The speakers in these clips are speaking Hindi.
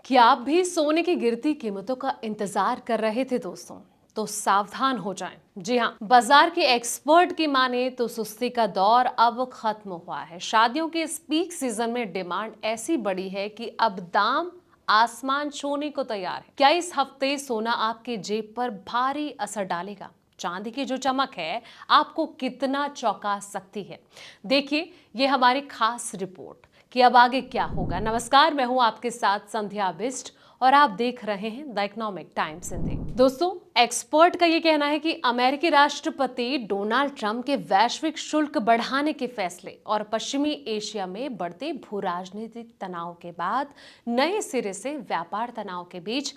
क्या आप भी सोने की गिरती कीमतों का इंतजार कर रहे थे दोस्तों? तो सावधान हो जाएं। जी हाँ, बाजार के एक्सपर्ट की माने तो सुस्ती का दौर अब खत्म हुआ है। शादियों के इस पीक सीजन में डिमांड ऐसी बढ़ी है कि अब दाम आसमान छूने को तैयार है। क्या इस हफ्ते सोना आपके जेब पर भारी असर डालेगा? चांदी की जो चमक है आपको कितना चौंका सकती है? देखिए ये हमारी खास रिपोर्ट कि अब आगे क्या होगा। नमस्कार, मैं हूं आपके साथ संध्या बिष्ट और आप देख रहे हैं द इकोनॉमिक टाइम्स हिंदी। दोस्तों, एक्सपर्ट का ये कहना है कि अमेरिकी राष्ट्रपति डोनाल्ड ट्रंप के वैश्विक शुल्क बढ़ाने के फैसले और पश्चिमी एशिया में बढ़ते भू राजनीतिक तनाव के बाद नए सिरे से व्यापार तनाव के बीच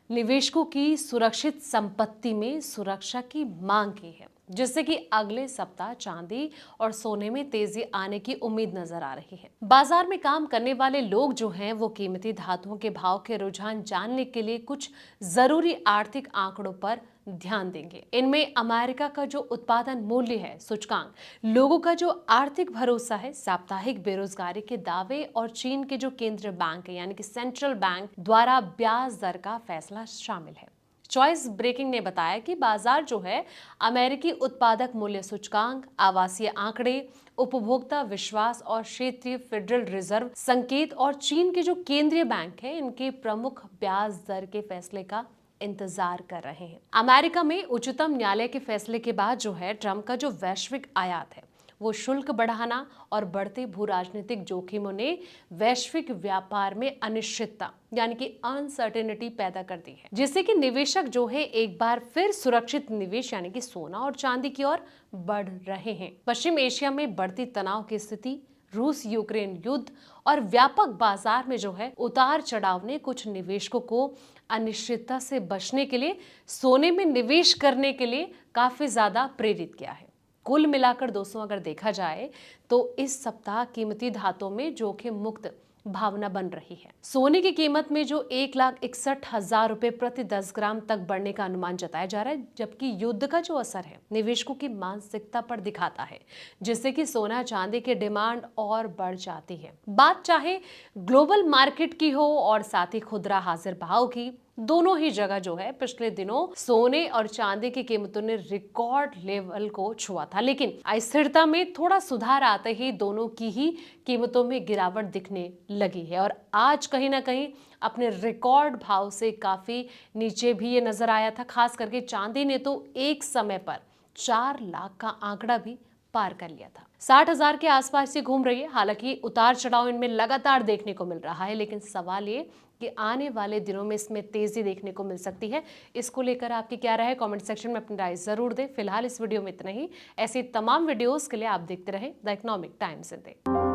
निवेशकों की सुरक्षित संपत्ति में सुरक्षा की मांग की है, जिससे कि अगले सप्ताह चांदी और सोने में तेजी आने की उम्मीद नजर आ रही है। बाजार में काम करने वाले लोग जो हैं वो कीमती धातुओं के भाव के रुझान जानने के लिए कुछ जरूरी आर्थिक आंकड़ों पर ध्यान देंगे। इनमें अमेरिका का जो उत्पादन मूल्य है सूचकांक, लोगों का जो आर्थिक भरोसा है, साप्ताहिक बेरोजगारी के दावे और चीन के जो केंद्रीय बैंक है यानी कि सेंट्रल बैंक द्वारा ब्याज दर का फैसला शामिल है। चॉइस ब्रेकिंग ने बताया कि बाजार जो है अमेरिकी उत्पादक मूल्य सूचकांक, आवासीय आंकड़े, उपभोक्ता विश्वास और क्षेत्रीय फेडरल रिजर्व संकेत और चीन के जो केंद्रीय बैंक है इनके प्रमुख ब्याज दर के फैसले का इंतजार कर रहे हैं। अमेरिका में उच्चतम न्यायालय के फैसले के बाद जो है ट्रंप का जो वैश्विक आयात है वो शुल्क बढ़ाना और बढ़ते भू राजनीतिक जोखिमों ने वैश्विक व्यापार में अनिश्चितता यानी कि अनसर्टेनिटी पैदा कर दी है, जिससे कि निवेशक जो है एक बार फिर सुरक्षित निवेश यानी कि सोना और चांदी की ओर बढ़ रहे हैं। पश्चिम एशिया में बढ़ती तनाव की स्थिति, रूस यूक्रेन युद्ध और व्यापक बाजार में जो है उतार चढ़ाव ने कुछ निवेशकों को अनिश्चितता से बचने के लिए सोने में निवेश करने के लिए काफी ज्यादा प्रेरित किया है। कुल मिलाकर दोस्तों अगर देखा जाए तो इस सप्ताह कीमती धातुओं में जोखिम मुक्त भावना बन रही है। सोने की कीमत में जो 1,61,000 रुपए प्रति 10 ग्राम तक बढ़ने का अनुमान जताया जा रहा है, जबकि युद्ध का जो असर है निवेशकों की मानसिकता पर दिखाता है, जिससे कि सोना चांदी की डिमांड और बढ़ जाती है। बात चाहे ग्लोबल मार्केट की हो और साथ ही खुदरा हाजिर भाव की, दोनों ही जगह जो है पिछले दिनों सोने और चांदी की कीमतों ने रिकॉर्ड लेवल को छुआ था, लेकिन अस्थिरता में थोड़ा सुधार आते ही दोनों की ही कीमतों में गिरावट दिखने लगी है और आज कहीं ना कहीं अपने रिकॉर्ड भाव से काफी नीचे भी ये नजर आया था। खास करके चांदी ने तो एक समय पर 4 लाख का आंकड़ा भी पार कर लिया था। 60,000 के आसपास ये घूम रही है। हालांकि उतार चढ़ाव इनमें लगातार देखने को मिल रहा है, लेकिन सवाल ये कि आने वाले दिनों में इसमें तेजी देखने को मिल सकती है। इसको लेकर आपकी क्या राय है? कमेंट सेक्शन में अपनी राय जरूर दें। फिलहाल इस वीडियो में इतना ही। ऐसी तमाम वीडियोस के लिए आप देखते रहें द इकोनॉमिक टाइम्स हिंदी।